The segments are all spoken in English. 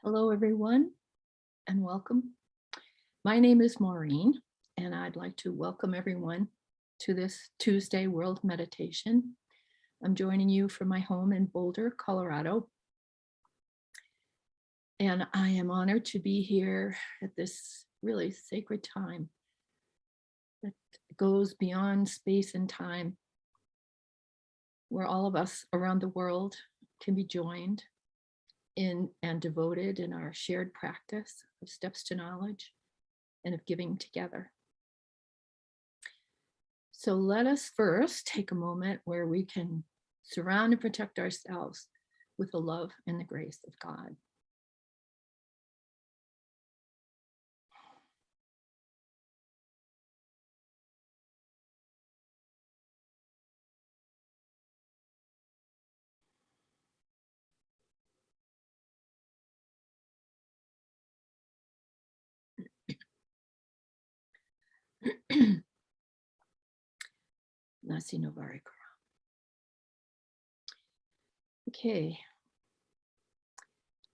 Hello, everyone, and welcome. My name is Maureen, and I'd like to welcome everyone to this Tuesday World Meditation. I'm joining you from my home in Boulder, Colorado, and I am honored to be here at this really sacred time that goes beyond space and time, where all of us around the world can be joined in and devoted in our shared practice of steps to knowledge and of giving together. So let us first take a moment where we can surround and protect ourselves with the love and the grace of God. Nasi Novari Kara. Okay,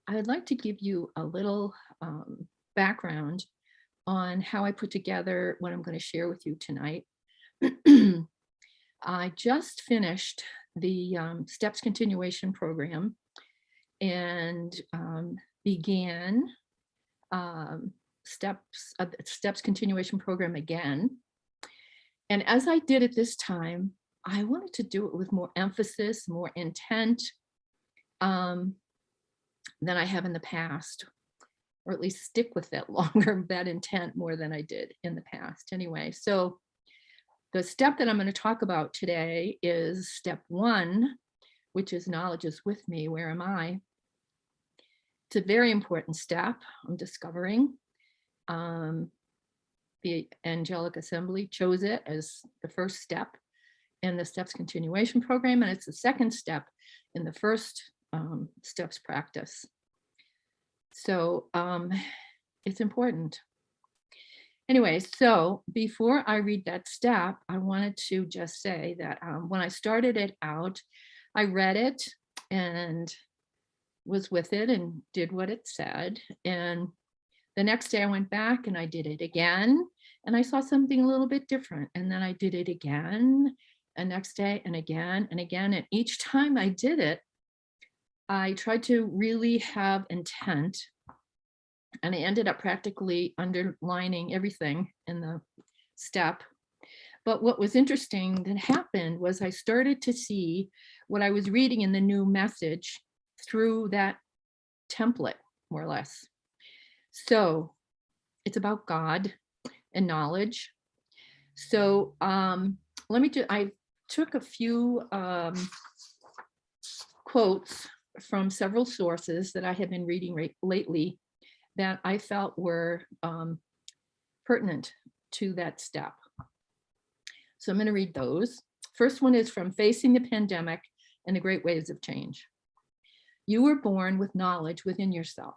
I'd like to give you a little background on how I put together what I'm going to share with you tonight. I just finished the STEPS continuation program and began STEPS continuation program again. And as I did it this time, I wanted to do it with more emphasis, more intent than I have in the past, or at least stick with that longer, that intent more than I did in the past. Anyway, so the step that I'm going to talk about today is step 1, which is knowledge is with me. Where am I? It's a very important step, I'm discovering. The Angelic Assembly chose it as the first step in the STEPS continuation program, and it's the second step in the first STEPS practice. So it's important. Anyway, so before I read that step, I wanted to just say that when I started it out, I read it and was with it and did what it said. And the next day I went back and I did it again, and I saw something a little bit different. And then I did it again, and next day and again and again. And each time I did it, I tried to really have intent, and I ended up practically underlining everything in the step. But what was interesting that happened was I started to see what I was reading in the new message through that template, more or less. So it's about God and knowledge. So I took a few quotes from several sources that I have been reading lately that I felt were pertinent to that step. So I'm going to read those. First one is from Facing the Pandemic and the Great Waves of Change. You were born with knowledge within yourself.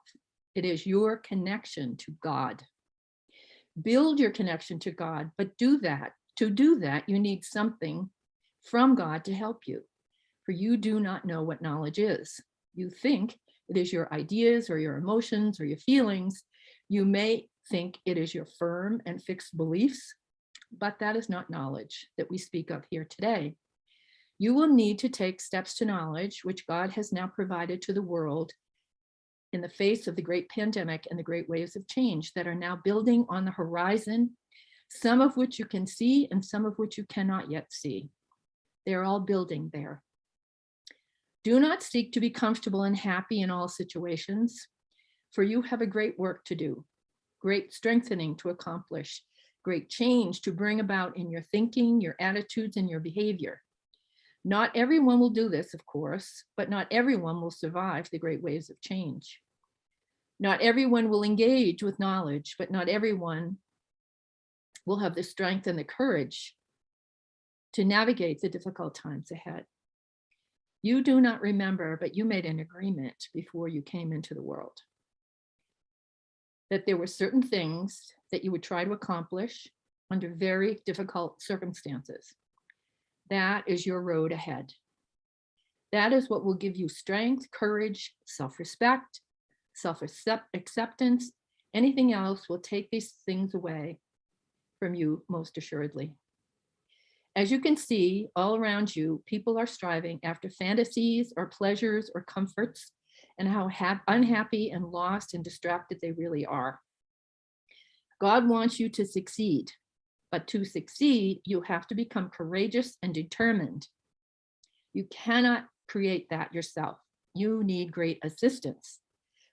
It is your connection to God. Build your connection to God, but to do that, you need something from God to help you. For you do not know what knowledge is. You think it is your ideas or your emotions or your feelings. You may think it is your firm and fixed beliefs, but that is not knowledge that we speak of here today. You will need to take steps to knowledge, which God has now provided to the world in the face of the great pandemic and the great waves of change that are now building on the horizon, some of which you can see and some of which you cannot yet see. They're all building there. Do not seek to be comfortable and happy in all situations, for you have a great work to do, great strengthening to accomplish, great change to bring about in your thinking, your attitudes, and your behavior. Not everyone will do this, of course, but not everyone will survive the great waves of change. Not everyone will engage with knowledge, but not everyone will have the strength and the courage to navigate the difficult times ahead. You do not remember, but you made an agreement before you came into the world that there were certain things that you would try to accomplish under very difficult circumstances. That is your road ahead. That is what will give you strength, courage, self-respect, self-acceptance. Anything else will take these things away from you, most assuredly. As you can see all around you, people are striving after fantasies or pleasures or comforts, and how unhappy and lost and distracted they really are. God wants you to succeed, but to succeed, you have to become courageous and determined. You cannot create that yourself. You need great assistance,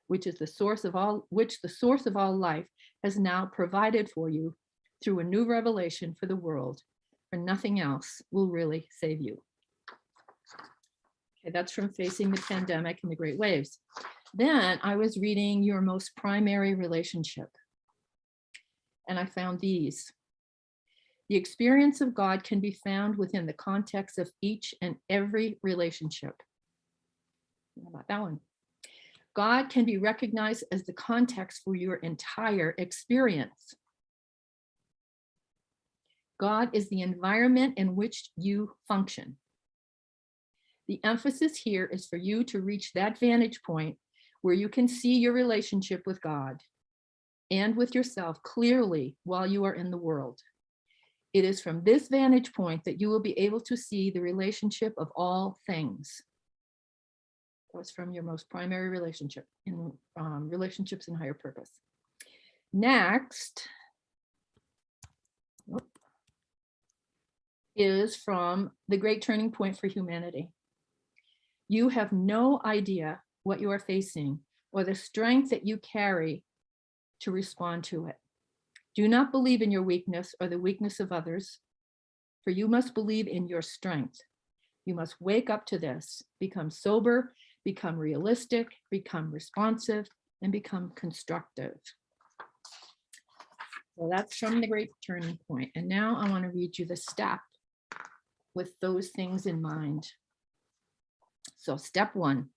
which the source of all life has now provided for you through a new revelation for the world, for nothing else will really save you. Okay, that's from Facing the Pandemic and the Great Waves. Then I was reading Your Most Primary Relationship, and I found these. The experience of God can be found within the context of each and every relationship. How about that one? God can be recognized as the context for your entire experience. God is the environment in which you function. The emphasis here is for you to reach that vantage point where you can see your relationship with God and with yourself clearly while you are in the world. It is from this vantage point that you will be able to see the relationship of all things. That was from Your Most Primary Relationship in Relationships in Higher Purpose. Next is from The Great Turning Point for Humanity. You have no idea what you are facing or the strength that you carry to respond to it. Do not believe in your weakness or the weakness of others, for you must believe in your strength. You must wake up to this, become sober, become realistic, become responsive, and become constructive. So that's from The Great Turning Point. And now I want to read you the step with those things in mind. So step 1,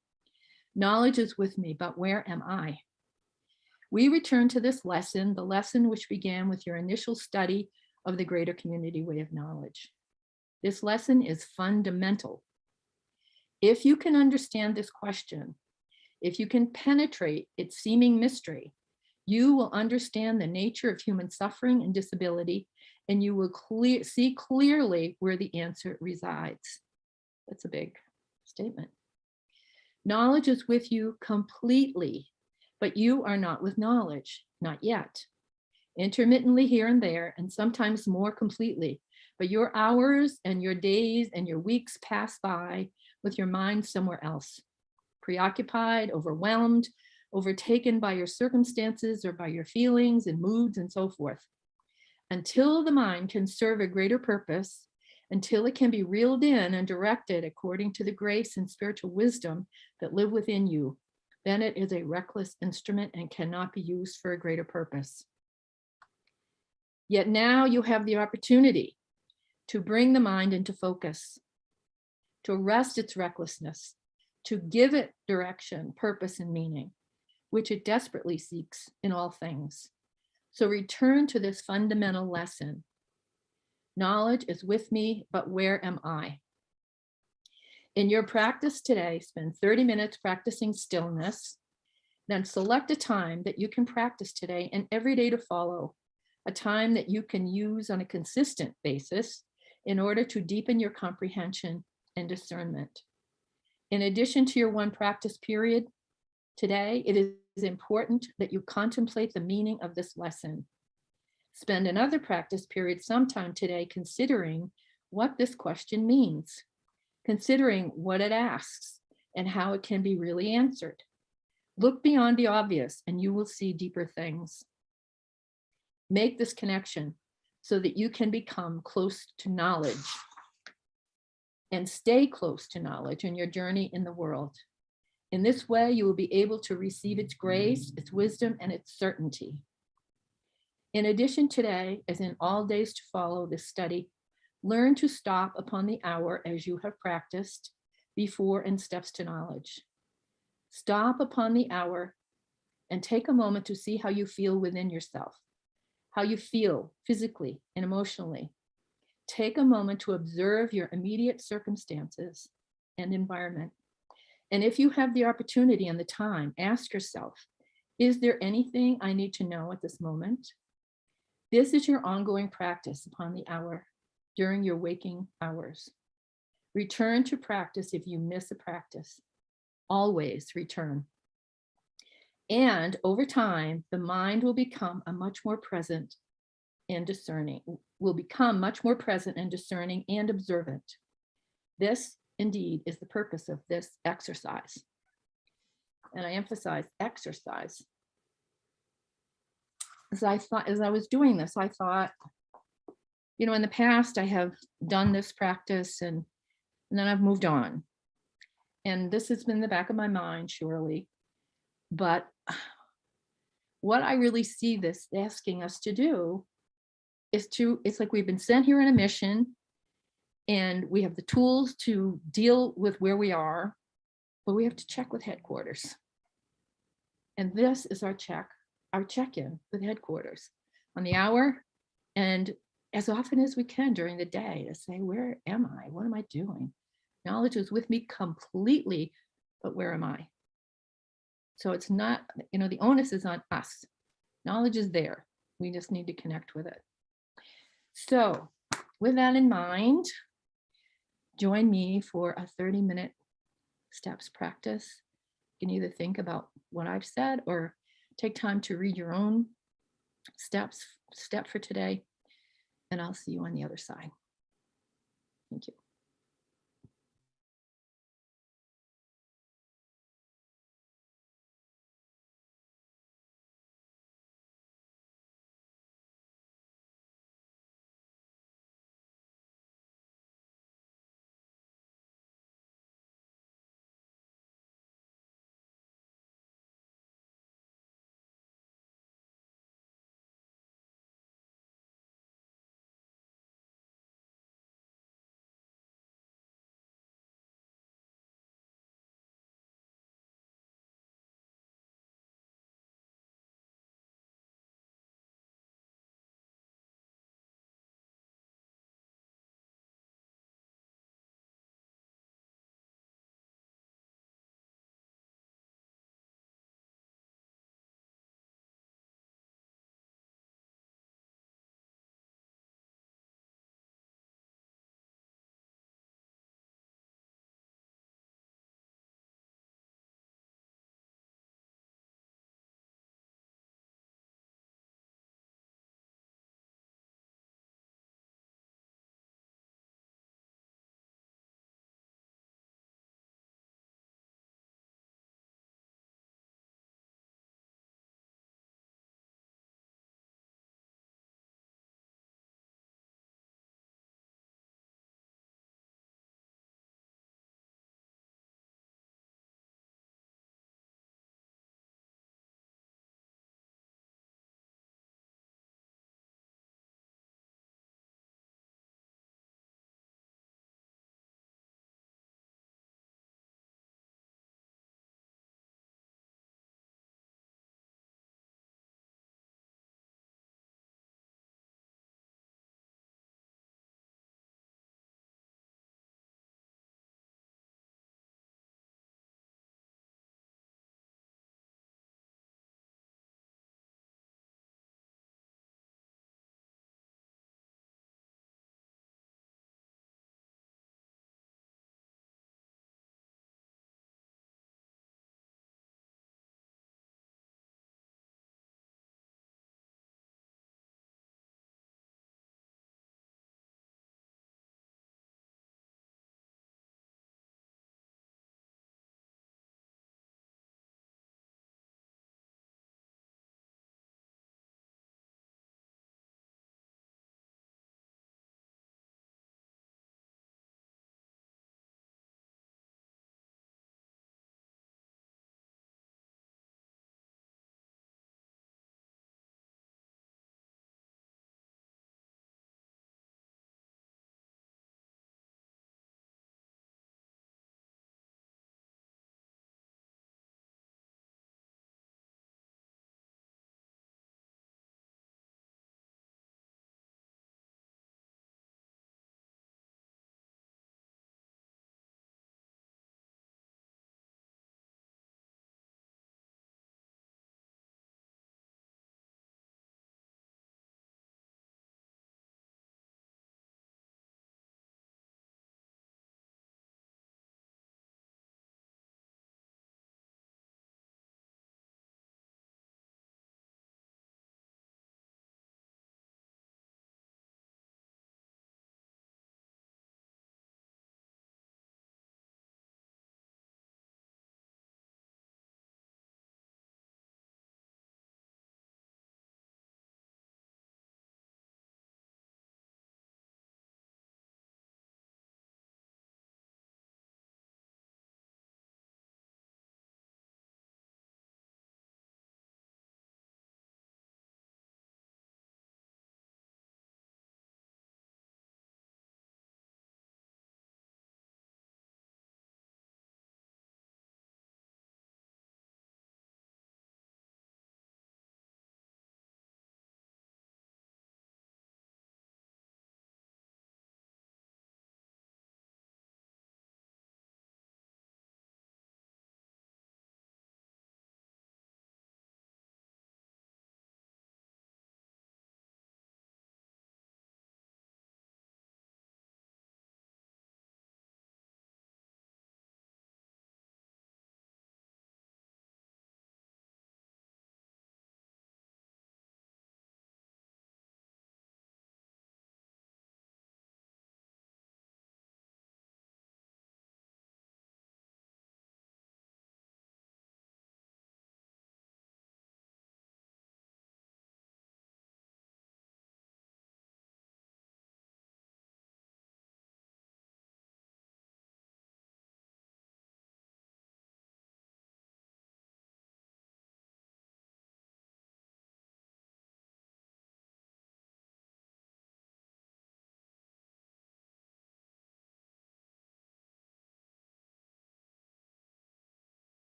knowledge is with me, but where am I? We return to this lesson, the lesson which began with your initial study of the greater community way of knowledge. This lesson is fundamental. If you can understand this question, if you can penetrate its seeming mystery, you will understand the nature of human suffering and disability, and you will see clearly where the answer resides. That's a big statement. Knowledge is with you completely, but you are not with knowledge, not yet. Intermittently here and there, and sometimes more completely, but your hours and your days and your weeks pass by with your mind somewhere else, preoccupied, overwhelmed, overtaken by your circumstances or by your feelings and moods and so forth. Until the mind can serve a greater purpose, until it can be reeled in and directed according to the grace and spiritual wisdom that live within you, then it is a reckless instrument and cannot be used for a greater purpose. Yet now you have the opportunity to bring the mind into focus, to arrest its recklessness, to give it direction, purpose, and meaning, which it desperately seeks in all things. So return to this fundamental lesson. Knowledge is with me, but where am I? In your practice today, spend 30 minutes practicing stillness, then select a time that you can practice today and every day to follow, a time that you can use on a consistent basis in order to deepen your comprehension and discernment. In addition to your one practice period today, it is important that you contemplate the meaning of this lesson. Spend another practice period sometime today considering what this question means, considering what it asks and how it can be really answered. Look beyond the obvious and you will see deeper things. Make this connection so that you can become close to knowledge and stay close to knowledge in your journey in the world. In this way, you will be able to receive its grace, its wisdom, and its certainty. In addition, today, as in all days to follow this study, learn to stop upon the hour as you have practiced before in steps to knowledge. Stop upon the hour and take a moment to see how you feel within yourself, how you feel physically and emotionally. Take a moment to observe your immediate circumstances and environment. And if you have the opportunity and the time, ask yourself, Is there anything I need to know at this moment? This is your ongoing practice upon the hour during your waking hours. Return to practice if you miss a practice. Always return. And over time, the mind will become a much more present and discerning, will become much more present and discerning and observant. This indeed is the purpose of this exercise. And I emphasize exercise. As I was doing this, I thought, you know, in the past I have done this practice and then I've moved on. And this has been in the back of my mind, surely. But what I really see this asking us to do is it's like we've been sent here on a mission and we have the tools to deal with where we are, but we have to check with headquarters. And this is our check-in with headquarters on the hour and as often as we can during the day to say, where am I? What am I doing? Knowledge is with me completely, but where am I? So it's not, you know, the onus is on us. Knowledge is there. We just need to connect with it. So with that in mind, join me for a 30-minute steps practice. You can either think about what I've said or take time to read your own step for today. And I'll see you on the other side. Thank you.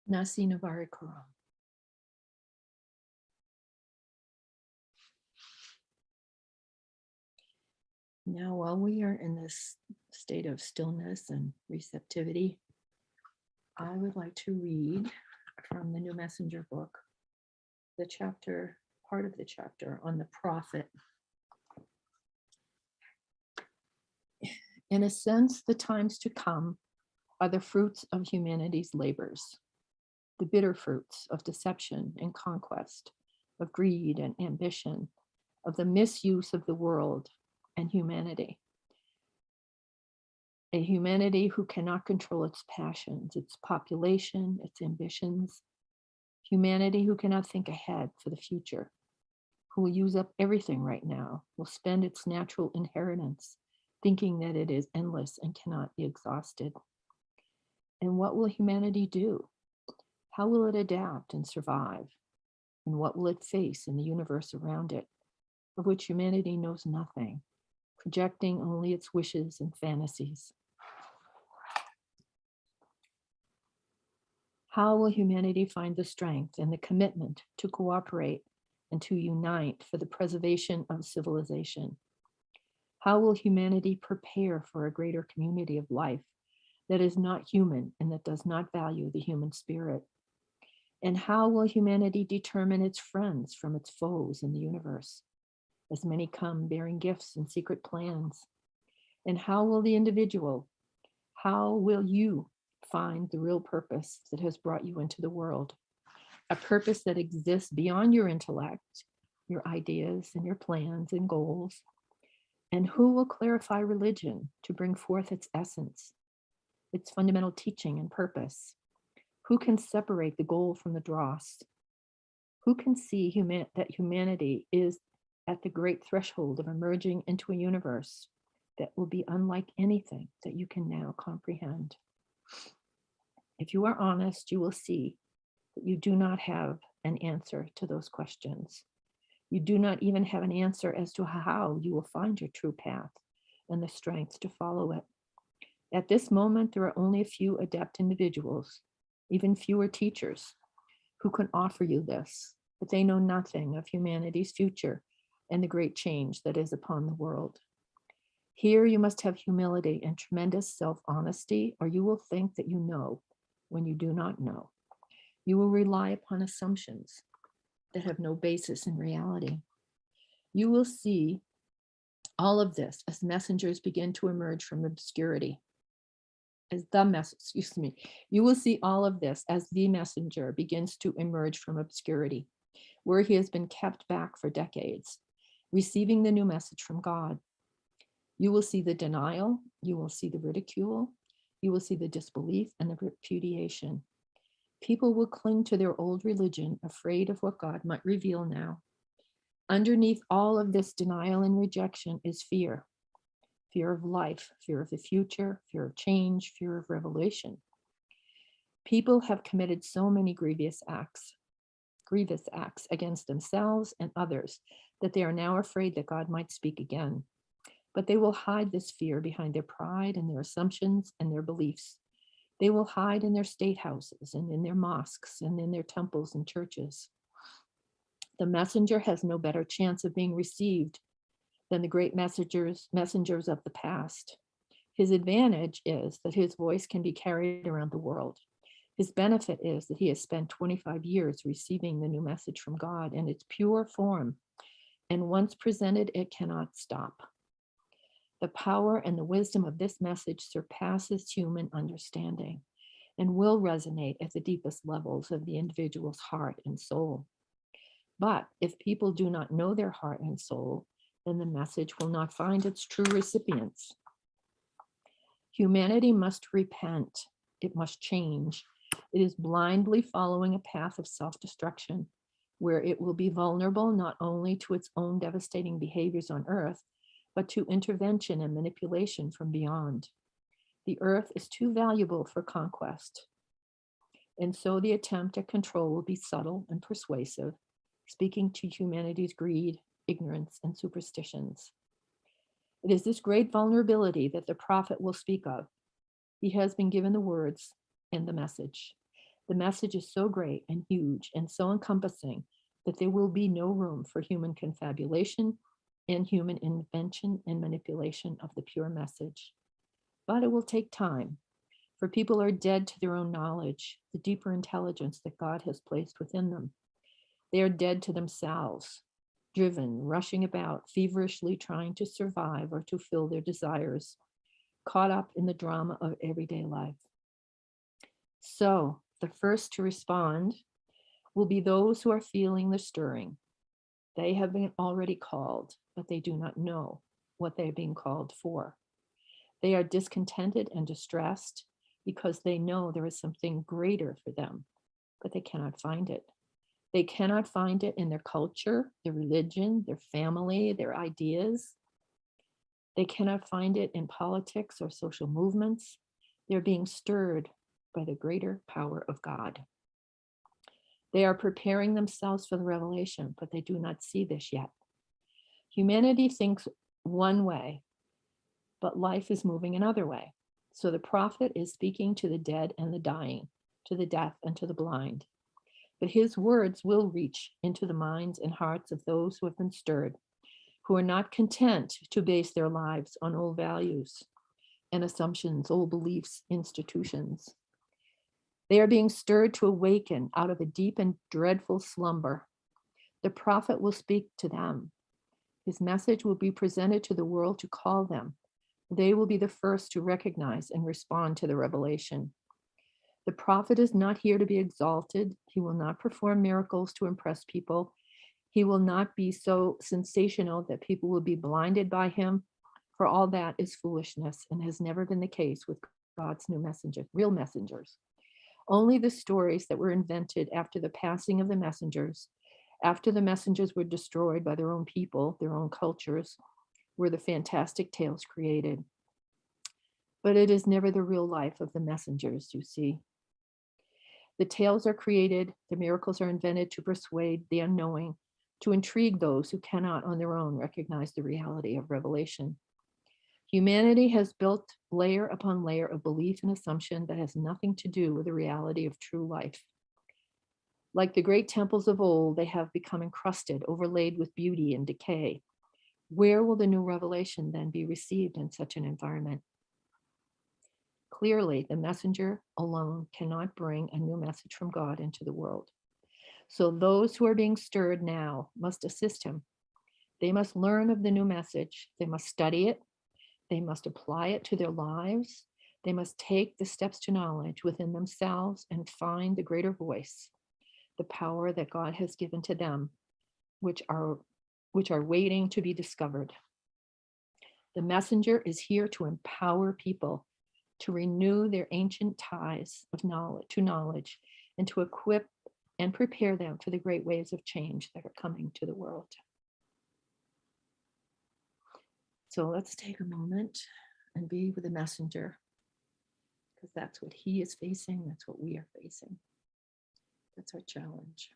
Nasi Navari Karam. Now, while we are in this state of stillness and receptivity, I would like to read from the New Messenger book, the chapter, part of the chapter on the prophet. In a sense, the times to come are the fruits of humanity's labors, the bitter fruits of deception and conquest, of greed and ambition, of the misuse of the world and humanity. A humanity who cannot control its passions, its population, its ambitions. Humanity who cannot think ahead for the future, who will use up everything right now, will spend its natural inheritance thinking that it is endless and cannot be exhausted. And what will humanity do? How will it adapt and survive? And what will it face in the universe around it, of which humanity knows nothing, projecting only its wishes and fantasies? How will humanity find the strength and the commitment to cooperate and to unite for the preservation of civilization? How will humanity prepare for a greater community of life that is not human and that does not value the human spirit? And how will humanity determine its friends from its foes in the universe, as many come bearing gifts and secret plans? And how will the individual, how will you find the real purpose that has brought you into the world? A purpose that exists beyond your intellect, your ideas and your plans and goals. And who will clarify religion to bring forth its essence, its fundamental teaching and purpose? Who can separate the goal from the dross? Who can see that humanity is at the great threshold of emerging into a universe that will be unlike anything that you can now comprehend? If you are honest, you will see that you do not have an answer to those questions. You do not even have an answer as to how you will find your true path and the strength to follow it. At this moment, there are only a few adept individuals, even fewer teachers, who can offer you this, but they know nothing of humanity's future and the great change that is upon the world. Here you must have humility and tremendous self-honesty, or you will think that you know when you do not know. You will rely upon assumptions that have no basis in reality. You will see all of this as messengers begin to emerge from obscurity. You will see all of this as the messenger begins to emerge from obscurity, where he has been kept back for decades, receiving the new message from God. You will see the denial, you will see the ridicule, you will see the disbelief and the repudiation. People will cling to their old religion, afraid of what God might reveal now. Underneath all of this denial and rejection is fear. Fear of life, fear of the future, fear of change, fear of revelation. People have committed so many grievous acts against themselves and others that they are now afraid that God might speak again. But they will hide this fear behind their pride and their assumptions and their beliefs. They will hide in their state houses and in their mosques and in their temples and churches. The messenger has no better chance of being received than the great messengers of the past. His advantage is that his voice can be carried around the world. His benefit is that he has spent 25 years receiving the new message from God in its pure form, and once presented, it cannot stop. The power and the wisdom of this message surpasses human understanding and will resonate at the deepest levels of the individual's heart and soul. But if people do not know their heart and soul, then the message will not find its true recipients. Humanity must repent. It must change. It is blindly following a path of self-destruction, where it will be vulnerable not only to its own devastating behaviors on Earth, but to intervention and manipulation from beyond. The Earth is too valuable for conquest. And so the attempt at control will be subtle and persuasive, speaking to humanity's greed, ignorance, and superstitions. It is this great vulnerability that the prophet will speak of. He has been given the words and the message. The message is so great and huge and so encompassing that there will be no room for human confabulation and human invention and manipulation of the pure message. But it will take time, for people are dead to their own knowledge, the deeper intelligence that God has placed within them. They are dead to themselves, driven, rushing about, feverishly trying to survive or to fill their desires, caught up in the drama of everyday life. So, the first to respond will be those who are feeling the stirring. They have been already called, but they do not know what they are being called for. They are discontented and distressed because they know there is something greater for them, but they cannot find it. They cannot find it in their culture, their religion, their family, their ideas. They cannot find it in politics or social movements. They're being stirred by the greater power of God. They are preparing themselves for the revelation, but they do not see this yet. Humanity thinks one way, but life is moving another way. So the prophet is speaking to the dead and the dying, to the deaf and to the blind. But his words will reach into the minds and hearts of those who have been stirred, who are not content to base their lives on old values and assumptions, old beliefs, institutions. They are being stirred to awaken out of a deep and dreadful slumber. The prophet will speak to them. His message will be presented to the world to call them. They will be the first to recognize and respond to the revelation. The prophet is not here to be exalted. He will not perform miracles to impress people. He will not be so sensational that people will be blinded by him, for all that is foolishness and has never been the case with God's new messengers, real messengers. Only the stories that were invented after the passing of the messengers, after the messengers were destroyed by their own people, their own cultures, were the fantastic tales created. But it is never the real life of the messengers, you see. The tales are created, the miracles are invented to persuade the unknowing, to intrigue those who cannot on their own recognize the reality of revelation. Humanity has built layer upon layer of belief and assumption that has nothing to do with the reality of true life. Like the great temples of old, they have become encrusted, overlaid with beauty and decay. Where will the new revelation then be received in such an environment? Clearly, the messenger alone cannot bring a new message from God into the world. So those who are being stirred now must assist him. They must learn of the new message. They must study it. They must apply it to their lives. They must take the steps to knowledge within themselves and find the greater voice, the power that God has given to them, which are waiting to be discovered. The messenger is here to empower people, to renew their ancient ties of knowledge, and to equip and prepare them for the great waves of change that are coming to the world. So let's take a moment and be with the messenger, because that's what he is facing, that's what we are facing. That's our challenge.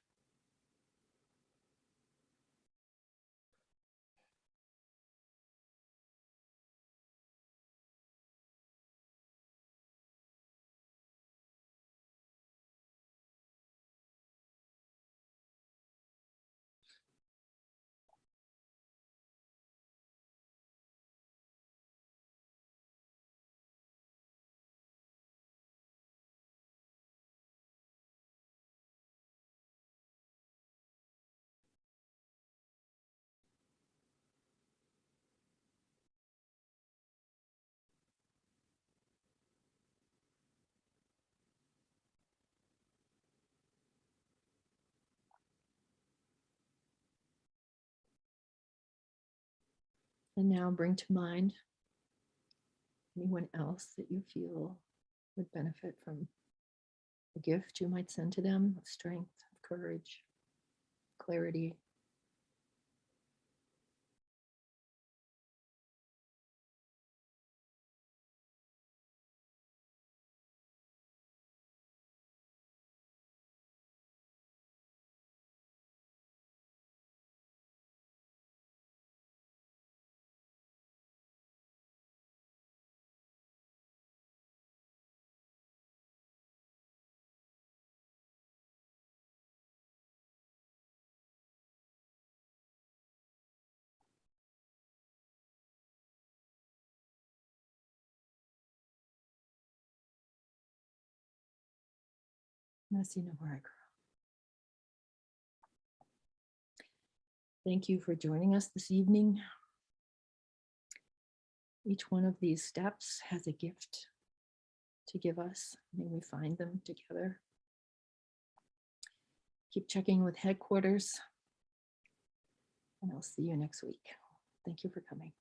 And now bring to mind anyone else that you feel would benefit from a gift you might send to them of strength, of courage, clarity. Nasi Namarai Girl. Thank you for joining us this evening. Each one of these steps has a gift to give us. May we find them together. Keep checking with headquarters, and I'll see you next week. Thank you for coming.